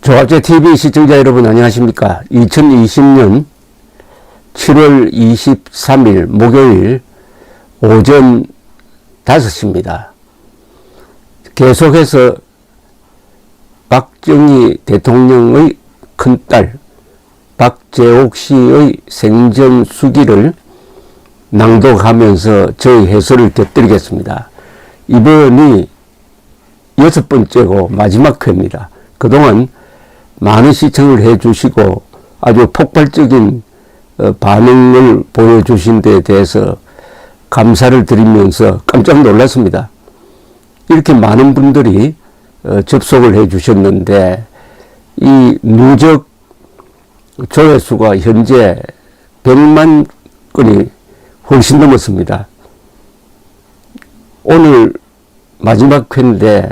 조합제TV 시청자 여러분 안녕하십니까. 2020년 7월 23일 목요일 오전 5시입니다. 계속해서 박정희 대통령의 큰딸 박재옥 씨의 생전 수기를 낭독하면서 저희 해설을 곁들이겠습니다. 이번이 6번째고 마지막 회입니다. 그동안 많은 시청을 해주시고 아주 폭발적인 반응을 보여주신 데 대해서 감사를 드리면서 깜짝 놀랐습니다. 이렇게 많은 분들이 접속을 해주셨는데 이 누적 조회수가 현재 100만 건이 훨씬 넘었습니다. 오늘 마지막 회인데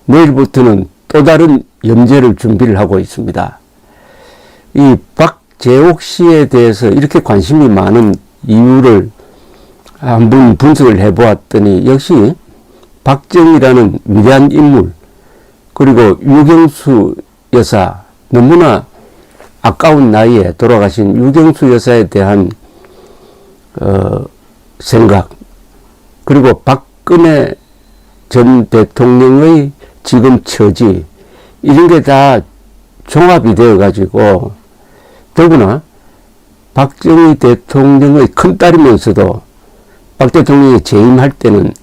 내일부터는 또 다른 연재를 준비를 하고 있습니다. 이 박재옥 씨에 대해서 이렇게 관심이 많은 이유를 한번 분석을 해보았더니 역시 박정희라는 위대한 인물 그리고 유경수 여사 너무나 아까운 나이에 돌아가신 유경수 여사에 대한 생각 그리고 박근혜 전 대통령의 지금 처지 이런 게 다 종합이 되어 가지고 더구나 박정희 대통령의 큰딸이면서도 박 대통령이 재임할 때는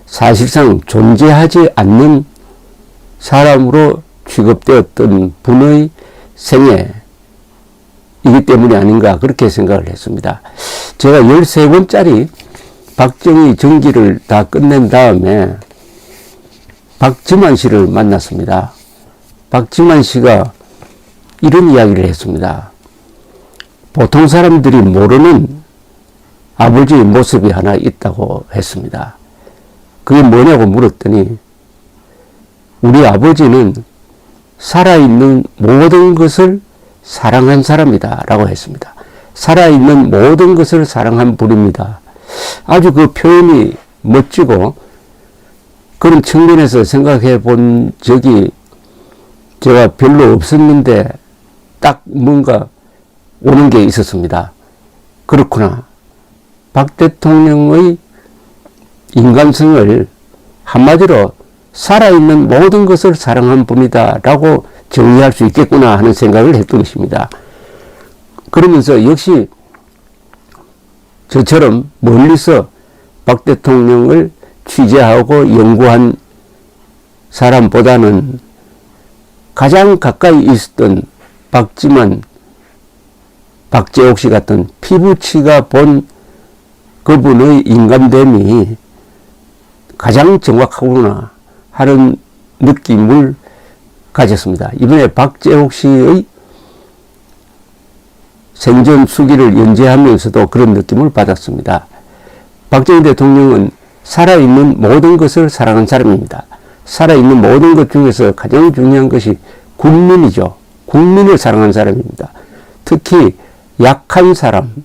사실상 존재하지 않는 사람으로 취급되었던 분의 생애이기 때문이 아닌가 그렇게 생각을 했습니다. 제가 13권짜리 박정희 전기를 다 끝낸 다음에 박지만 씨를 만났습니다. 박지만 씨가 이런 이야기를 했습니다. 보통 사람들이 모르는 아버지의 모습이 하나 있다고 했습니다. 그게 뭐냐고 물었더니 우리 아버지는 살아있는 모든 것을 사랑한 사람이다 라고 했습니다. 살아있는 모든 것을 사랑한 분입니다. 아주 그 표현이 멋지고 그런 측면에서 생각해 본 적이 제가 별로 없었는데 딱 뭔가 오는 게 있었습니다. 그렇구나. 박 대통령의 인간성을 한마디로 살아있는 모든 것을 사랑한 분이다 라고 정의할 수 있겠구나 하는 생각을 했던 것입니다. 그러면서 역시 저처럼 멀리서 박 대통령을 취재하고 연구한 사람보다는 가장 가까이 있었던 박지만, 박재옥 씨 같은 피부치가 본 그분의 인간됨이 가장 정확하구나 하는 느낌을 가졌습니다. 이번에 박재옥 씨의 생전 수기를 연재하면서도 그런 느낌을 받았습니다. 박정희 대통령은 살아있는 모든 것을 사랑한 사람입니다. 살아있는 모든 것 중에서 가장 중요한 것이 국민이죠. 국민을 사랑한 사람입니다. 특히 약한 사람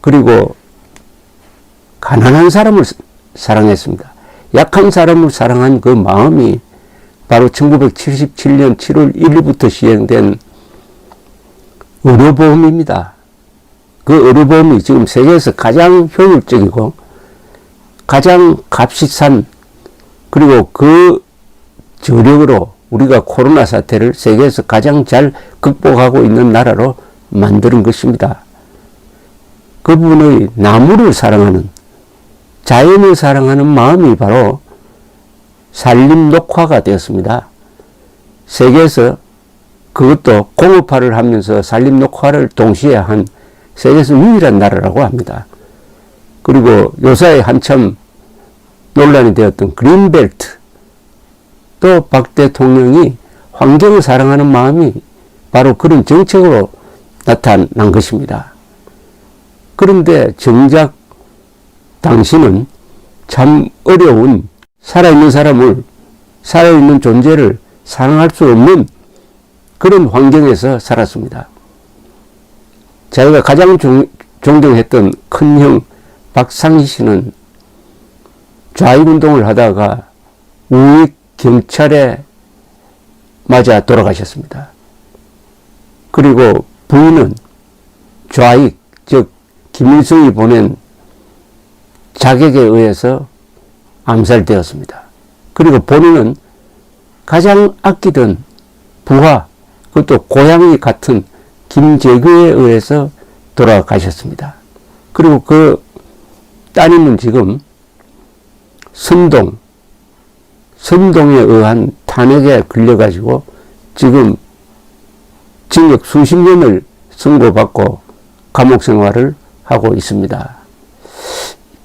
그리고 가난한 사람을 사랑했습니다. 약한 사람을 사랑한 그 마음이 바로 1977년 7월 1일부터 시행된 의료보험입니다. 그 의료보험이 지금 세계에서 가장 효율적이고 가장 값이 싼 그리고 그 저력으로 우리가 코로나 사태를 세계에서 가장 잘 극복하고 있는 나라로 만드는 것입니다. 그분의 나무를 사랑하는 자연을 사랑하는 마음이 바로 산림 녹화가 되었습니다. 세계에서 그것도 공업화를 하면서 산림 녹화를 동시에 한 세계에서 유일한 나라라고 합니다. 그리고 요사이 한참 논란이 되었던 그린벨트 또 박 대통령이 환경을 사랑하는 마음이 바로 그런 정책으로 나타난 것입니다. 그런데 정작 당신은 참 어려운 살아있는 사람을 살아있는 존재를 사랑할 수 없는 그런 환경에서 살았습니다. 자기가 가장 존경했던 큰형 박상희 씨는 좌익운동을 하다가 우익 경찰에 맞아 돌아가셨습니다. 그리고 부인은 좌익, 즉 김일성이 보낸 자객에 의해서 암살되었습니다. 그리고 본인은 가장 아끼던 부하, 그것도 고향이 같은 김재규에 의해서 돌아가셨습니다. 그리고 그 따님은 지금 선동에 의한 탄핵에 걸려가지고 지금 징역 수십 년을 선고받고 감옥 생활을 하고 있습니다.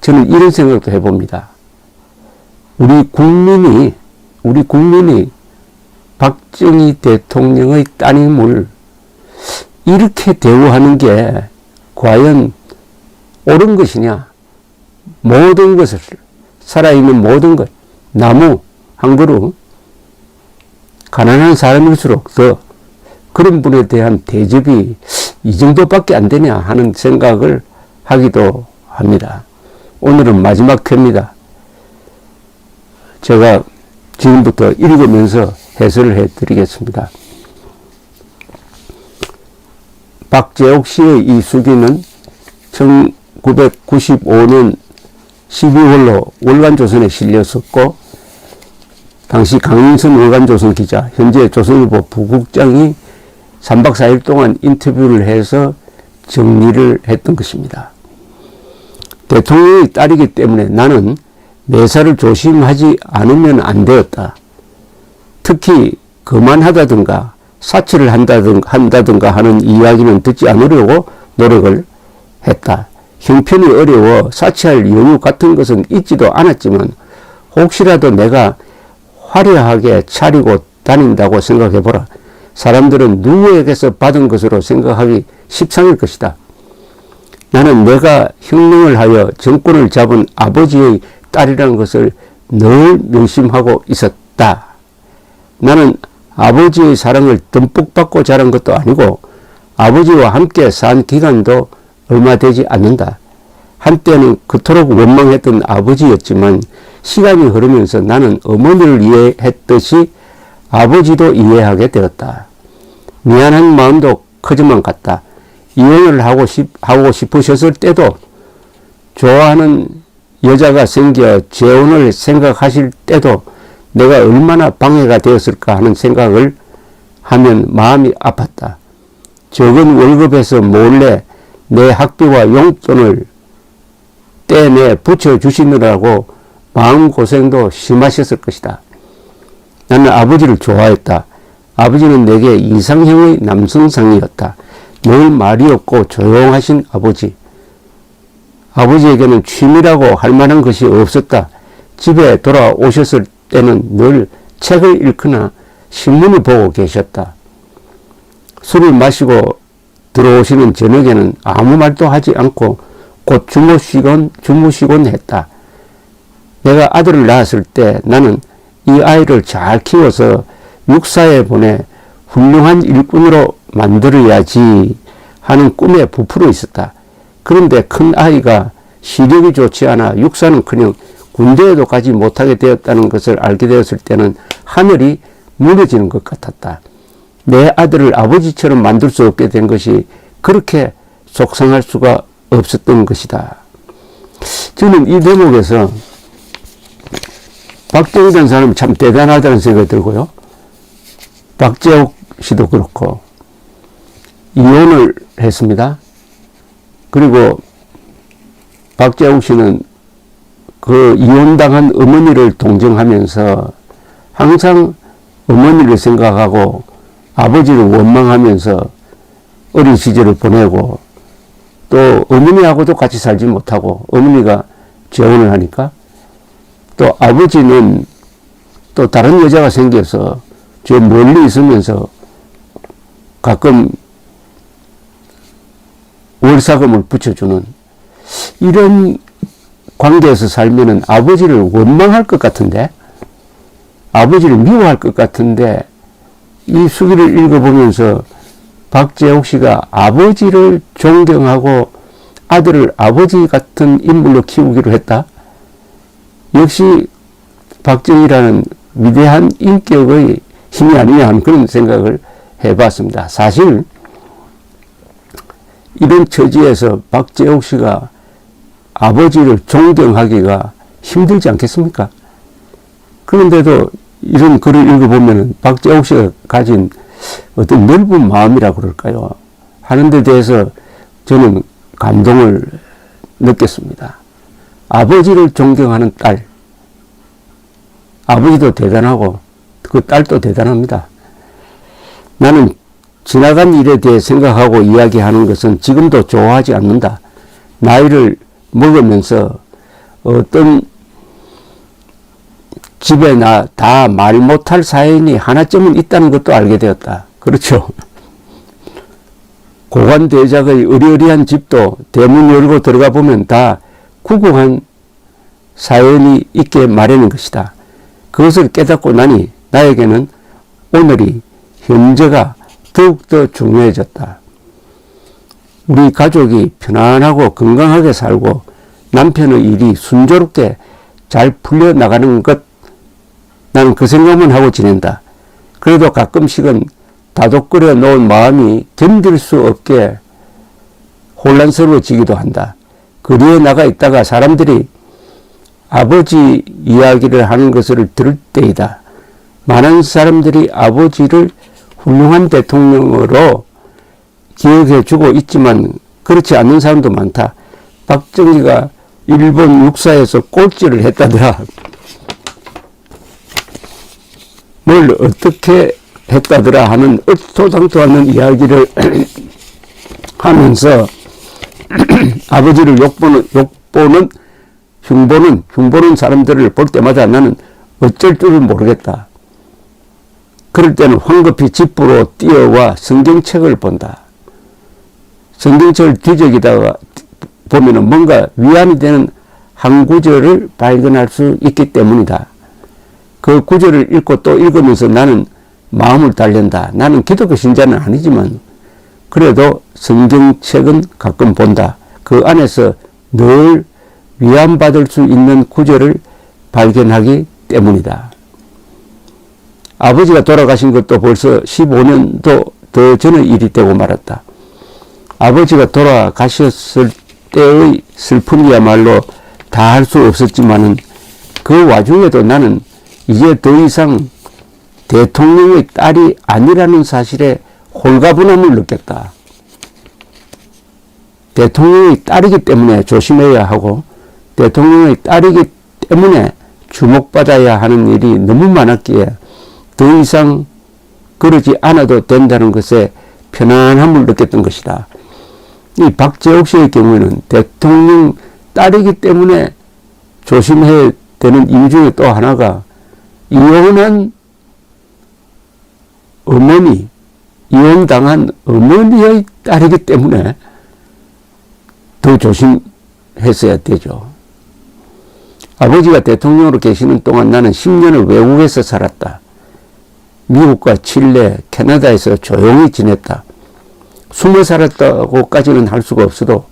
저는 이런 생각도 해봅니다. 우리 국민이 박정희 대통령의 따님을 이렇게 대우하는 게 과연 옳은 것이냐? 모든 것을, 살아있는 모든 것, 나무 한 그루, 가난한 사람일수록 더 그런 분에 대한 대접이 이 정도밖에 안 되냐 하는 생각을 하기도 합니다. 오늘은 마지막 회입니다. 제가 지금부터 읽으면서 해설을 해드리겠습니다. 박재옥 씨의 이 수기는 1995년 12월로 월간조선에 실렸었고, 당시 강인선 월간조선 기자, 현재 조선일보 부국장이 3박 4일 동안 인터뷰를 해서 정리를 했던 것입니다. 대통령의 딸이기 때문에 나는 매사를 조심하지 않으면 안 되었다. 특히 거만하다든가 사치를 한다든가 하는 이야기는 듣지 않으려고 노력을 했다. 형편이 어려워 사치할 여유 같은 것은 있지도 않았지만 혹시라도 내가 화려하게 차리고 다닌다고 생각해보라. 사람들은 누구에게서 받은 것으로 생각하기 십상일 것이다. 나는 내가 혁명을 하여 정권을 잡은 아버지의 딸이라는 것을 늘 명심하고 있었다. 나는 아버지의 사랑을 듬뿍 받고 자란 것도 아니고 아버지와 함께 산 기간도 얼마 되지 않는다. 한때는 그토록 원망했던 아버지였지만 시간이 흐르면서 나는 어머니를 이해했듯이 아버지도 이해하게 되었다. 미안한 마음도 커져만 갔다. 이혼을 하고 싶으셨을 때도, 좋아하는 여자가 생겨 재혼을 생각하실 때도 내가 얼마나 방해가 되었을까 하는 생각을 하면 마음이 아팠다. 적은 월급에서 몰래 내 학비와 용돈을 떼내 붙여주시느라고 마음고생도 심하셨을 것이다. 나는 아버지를 좋아했다. 아버지는 내게 이상형의 남성상이었다. 늘 말이 없고 조용하신 아버지. 아버지에게는 취미라고 할 만한 것이 없었다. 집에 돌아오셨을 때는 늘 책을 읽거나 신문을 보고 계셨다. 술을 마시고 들어오시는 저녁에는 아무 말도 하지 않고 곧 주무시곤 했다. 내가 아들을 낳았을 때 나는 이 아이를 잘 키워서 육사에 보내 훌륭한 일꾼으로 만들어야지 하는 꿈에 부풀어 있었다. 그런데 큰 아이가 시력이 좋지 않아 육사는커녕 군대에도 가지 못하게 되었다는 것을 알게 되었을 때는 하늘이 무너지는 것 같았다. 내 아들을 아버지처럼 만들 수 없게 된 것이 그렇게 속상할 수가 없었던 것이다. 저는 이 대목에서 박정희라는 사람이 참 대단하다는 생각이 들고요. 박재옥 씨도 그렇고 이혼을 했습니다. 그리고 박재옥 씨는 그 이혼당한 어머니를 동정하면서 항상 어머니를 생각하고 아버지를 원망하면서 어린 시절을 보내고, 또 어머니하고도 같이 살지 못하고 어머니가 재혼을 하니까, 또 아버지는 또 다른 여자가 생겨서 저 멀리 있으면서 가끔 월사금을 붙여주는 이런 관계에서 살면은 아버지를 원망할 것 같은데, 아버지를 미워할 것 같은데, 이 수기를 읽어보면서 박재옥 씨가 아버지를 존경하고 아들을 아버지 같은 인물로 키우기로 했다. 역시 박정희라는 위대한 인격의 힘이 아니냐 하는 그런 생각을 해봤습니다. 사실 이런 처지에서 박재옥 씨가 아버지를 존경하기가 힘들지 않겠습니까? 그런데도 이런 글을 읽어보면 박재옥 씨가 가진 어떤 넓은 마음이라 그럴까요? 하는 데 대해서 저는 감동을 느꼈습니다. 아버지를 존경하는 딸. 아버지도 대단하고 그 딸도 대단합니다. 나는 지나간 일에 대해 생각하고 이야기하는 것은 지금도 좋아하지 않는다. 나이를 먹으면서 어떤 집에 나 다 말 못할 사연이 하나쯤은 있다는 것도 알게 되었다. 그렇죠. 고관대작의 의리의리한 집도 대문 열고 들어가 보면 다 구구한 사연이 있게 마련인 것이다. 그것을 깨닫고 나니 나에게는 오늘이 현재가 더욱더 중요해졌다. 우리 가족이 편안하고 건강하게 살고 남편의 일이 순조롭게 잘 풀려나가는 것, 나는 그 생각만 하고 지낸다. 그래도 가끔씩은 다독거려 놓은 마음이 견딜 수 없게 혼란스러워지기도 한다. 거리에 나가 있다가 사람들이 아버지 이야기를 하는 것을 들을 때이다. 많은 사람들이 아버지를 훌륭한 대통령으로 기억해주고 있지만 그렇지 않는 사람도 많다. 박정희가 일본 육사에서 꼴찌를 했다더라. 뭘 어떻게 했다더라 하는 얼토당토 않는 이야기를 하면서 아버지를 흉보는 사람들을 볼 때마다 나는 어쩔 줄을 모르겠다. 그럴 때는 황급히 집으로 뛰어와 성경책을 본다. 성경책을 뒤적이다가 보면은 뭔가 위안이 되는 한 구절을 발견할 수 있기 때문이다. 그 구절을 읽고 또 읽으면서 나는 마음을 달랜다. 나는 기독교 신자는 아니지만 그래도 성경책은 가끔 본다. 그 안에서 늘 위안받을 수 있는 구절을 발견하기 때문이다. 아버지가 돌아가신 것도 벌써 15년도 더 전의 일이 되고 말았다. 아버지가 돌아가셨을 때의 슬픔이야말로 다 할 수 없었지만은 그 와중에도 나는 이제 더 이상 대통령의 딸이 아니라는 사실에 홀가분함을 느꼈다. 대통령의 딸이기 때문에 조심해야 하고 대통령의 딸이기 때문에 주목받아야 하는 일이 너무 많았기에 더 이상 그러지 않아도 된다는 것에 편안함을 느꼈던 것이다. 이 박재옥 씨의 경우에는 대통령 딸이기 때문에 조심해야 되는 이유 중에 또 하나가 이혼한 어머니, 이혼당한 어머니의 딸이기 때문에 더 조심했어야 되죠. 아버지가 대통령으로 계시는 동안 나는 10년을 외국에서 살았다. 미국과 칠레, 캐나다에서 조용히 지냈다. 숨어 살았다고까지는 할 수가 없어도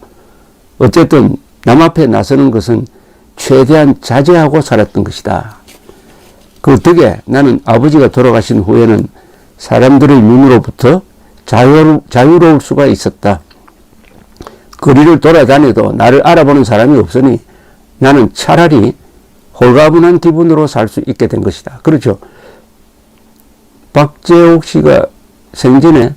어쨌든 남 앞에 나서는 것은 최대한 자제하고 살았던 것이다. 그 덕에 나는 아버지가 돌아가신 후에는 사람들의 눈으로부터 자유로울 수가 있었다. 거리를 돌아다녀도 나를 알아보는 사람이 없으니 나는 차라리 홀가분한 기분으로 살 수 있게 된 것이다. 그렇죠. 박재옥 씨가 생전에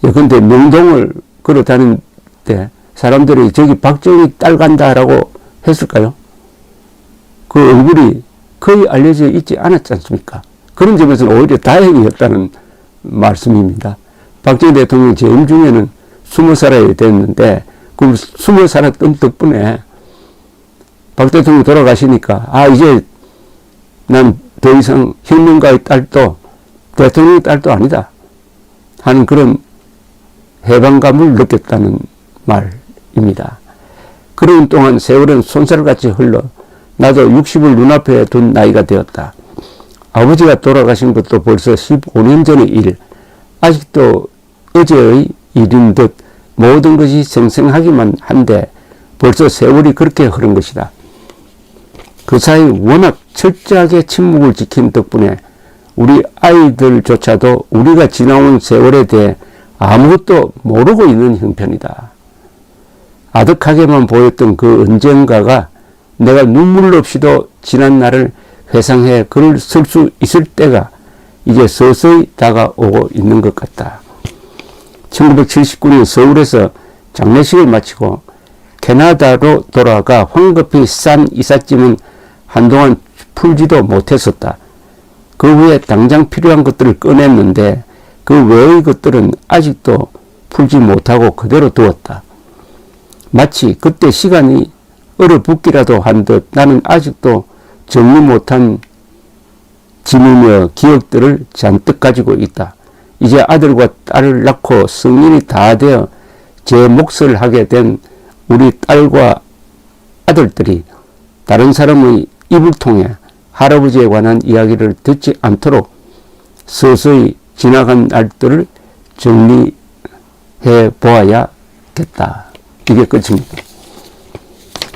예컨대 명동을 걸어 다닐 때 사람들이 저기 박정희 딸 간다라고 했을까요? 그 얼굴이 거의 알려져 있지 않았지 않습니까? 그런 점에서는 오히려 다행이었다는 말씀입니다. 박정희 대통령 재임 중에는 숨어 살아야 됐는데 그 숨어 살았던 덕분에 박 대통령이 돌아가시니까 이제 난 더 이상 혁명가의 딸도 대통령의 딸도 아니다 하는 그런 해방감을 느꼈다는 말입니다. 그런 동안 세월은 손살같이 흘러 나도 60을 눈앞에 둔 나이가 되었다. 아버지가 돌아가신 것도 벌써 15년 전의 일, 아직도 어제의 일인 듯 모든 것이 생생하기만 한데 벌써 세월이 그렇게 흐른 것이다. 그 사이 워낙 철저하게 침묵을 지킨 덕분에 우리 아이들조차도 우리가 지나온 세월에 대해 아무것도 모르고 있는 형편이다. 아득하게만 보였던 그 언젠가가 내가 눈물 없이도 지난 날을 회상해 글을 쓸 수 있을 때가 이제 서서히 다가오고 있는 것 같다. 1979년 서울에서 장례식을 마치고 캐나다로 돌아가 황급히 싼 이삿짐은 한동안 풀지도 못했었다. 그 후에 당장 필요한 것들을 꺼냈는데 그 외의 것들은 아직도 풀지 못하고 그대로 두었다. 마치 그때 시간이 얼어붙기라도 한 듯 나는 아직도 정리 못한 짐이며 기억들을 잔뜩 가지고 있다. 이제 아들과 딸을 낳고 성인이 다 되어 제 몫을 하게 된 우리 딸과 아들들이 다른 사람의 입을 통해 할아버지에 관한 이야기를 듣지 않도록 서서히 지나간 날들을 정리해 보아야겠다. 이게 끝입니다.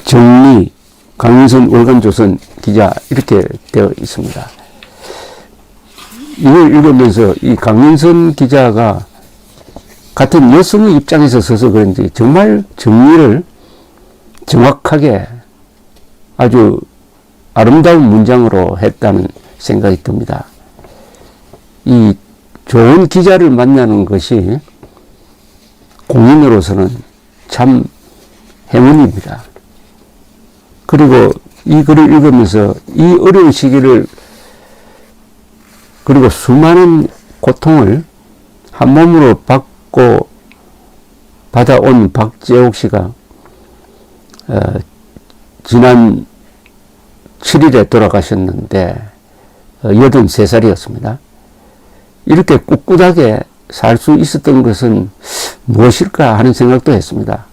정리, 강윤선 월간조선 기자 이렇게 되어 있습니다. 이걸 읽으면서 이 강윤선 기자가 같은 여성의 입장에서 서서 그런지 정말 정리를 정확하게 아주 아름다운 문장으로 했다는 생각이 듭니다. 이 좋은 기자를 만나는 것이 공인으로서는 참 행운입니다. 그리고 이 글을 읽으면서 이 어려운 시기를 그리고 수많은 고통을 한 몸으로 받아온 박재옥 씨가 지난 7일에 돌아가셨는데 83살이었습니다. 이렇게 꿋꿋하게 살 수 있었던 것은 무엇일까 하는 생각도 했습니다.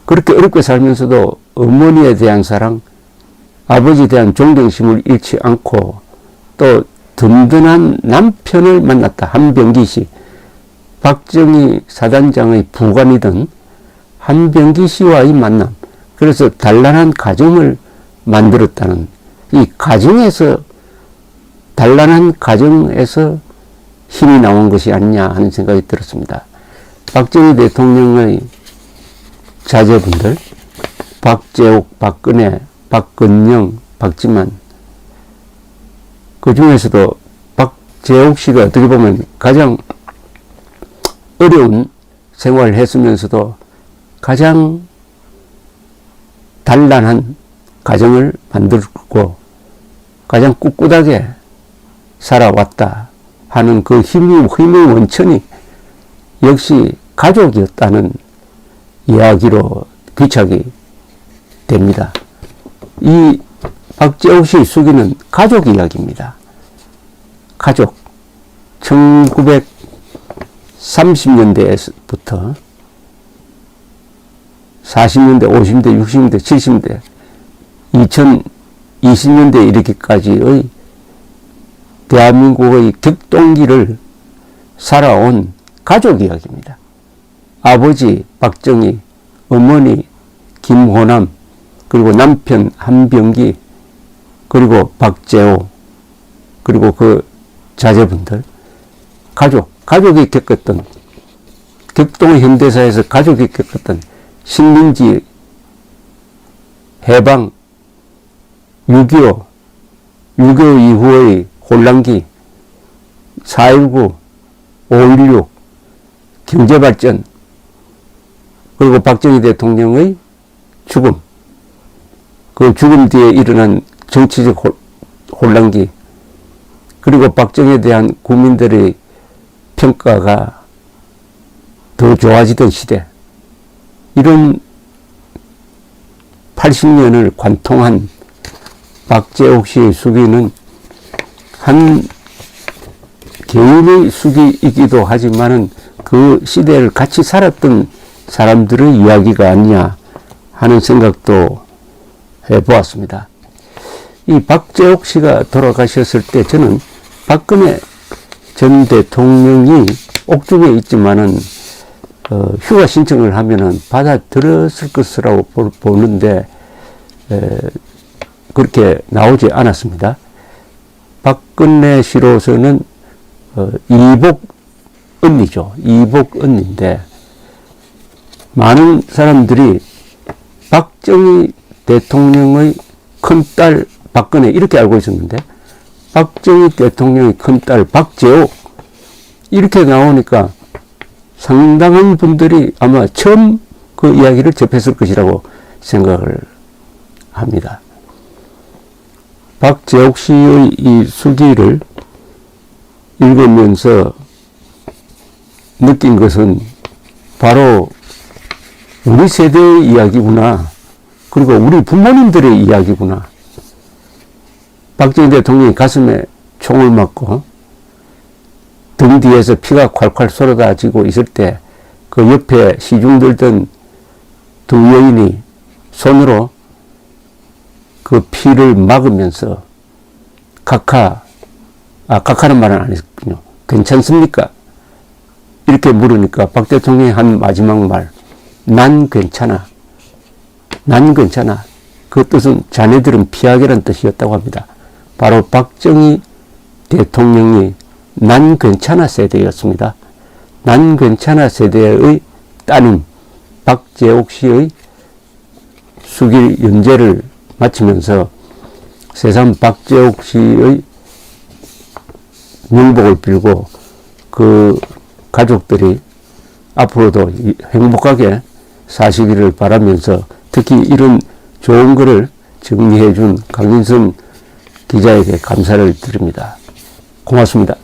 그렇게 어렵게 살면서도 어머니에 대한 사랑, 아버지에 대한 존경심을 잃지 않고 또 든든한 남편을 만났다. 한병기 씨, 박정희 사단장의 부관이던 한병기 씨와의 만남, 그래서 단란한 가정을 만들었다는, 이 가정에서, 단란한 가정에서 힘이 나온 것이 아니냐 하는 생각이 들었습니다. 박정희 대통령의 자제분들, 박재옥, 박근혜, 박근영, 박지만, 그 중에서도 박재옥 씨가 어떻게 보면 가장 어려운 생활을 했으면서도 가장 단란한 가정을 만들고 가장 꿋꿋하게 살아왔다 하는 그 힘의 원천이 역시 가족이었다는 이야기로 귀착이 됩니다. 이 박재옥 씨의 수기는 가족 이야기입니다. 가족. 1930년대부터 40년대, 50년대, 60년대, 70년대, 2020년대 이르기까지의 대한민국의 격동기를 살아온 가족 이야기입니다. 아버지 박정희, 어머니 김호남, 그리고 남편 한병기, 그리고 박재호, 그리고 그 자제분들, 가족이 겪었던, 격동 현대사에서 가족이 겪었던 식민지, 해방, 6.25 이후의 혼란기, 4.19, 5.16, 경제발전, 그리고 박정희 대통령의 죽음, 그 죽음 뒤에 일어난 정치적 혼란기, 그리고 박정희에 대한 국민들의 평가가 더 좋아지던 시대, 이런 80년을 관통한 박재옥 씨의 수기는 한 개인의 수기이기도 하지만은 그 시대를 같이 살았던 사람들의 이야기가 아니냐 하는 생각도 해보았습니다. 이 박재옥 씨가 돌아가셨을 때 저는 박근혜 전 대통령이 옥중에 있지만은 휴가 신청을 하면은 받아들였을 것이라고 보는데 그렇게 나오지 않았습니다. 박근혜 씨로서는 이복 언니죠. 이복 언니인데 많은 사람들이 박정희 대통령의 큰딸 박근혜 이렇게 알고 있었는데 박정희 대통령의 큰딸 박재옥 이렇게 나오니까 상당한 분들이 아마 처음 그 이야기를 접했을 것이라고 생각을 합니다. 박재옥 씨의 이 수기를 읽으면서 느낀 것은 바로 우리 세대의 이야기구나. 그리고 우리 부모님들의 이야기구나. 박정희 대통령이 가슴에 총을 맞고 등 뒤에서 피가 콸콸 쏟아지고 있을 때 그 옆에 시중 들던 두 여인이 손으로 그 피를 막으면서 카카는 말은 안 했군요. 괜찮습니까? 이렇게 물으니까 박 대통령이 한 마지막 말, 난 괜찮아. 난 괜찮아. 그 뜻은 자네들은 피하게란 뜻이었다고 합니다. 바로 박정희 대통령이 난 괜찮아 세대였습니다. 난 괜찮아 세대의 따님 박재옥 씨의 수길 연재를 마치면서 세상 박재옥 씨의 명복을 빌고 그 가족들이 앞으로도 행복하게 사시기를 바라면서 특히 이런 좋은 글을 정리해 준 강인성 기자에게 감사를 드립니다. 고맙습니다.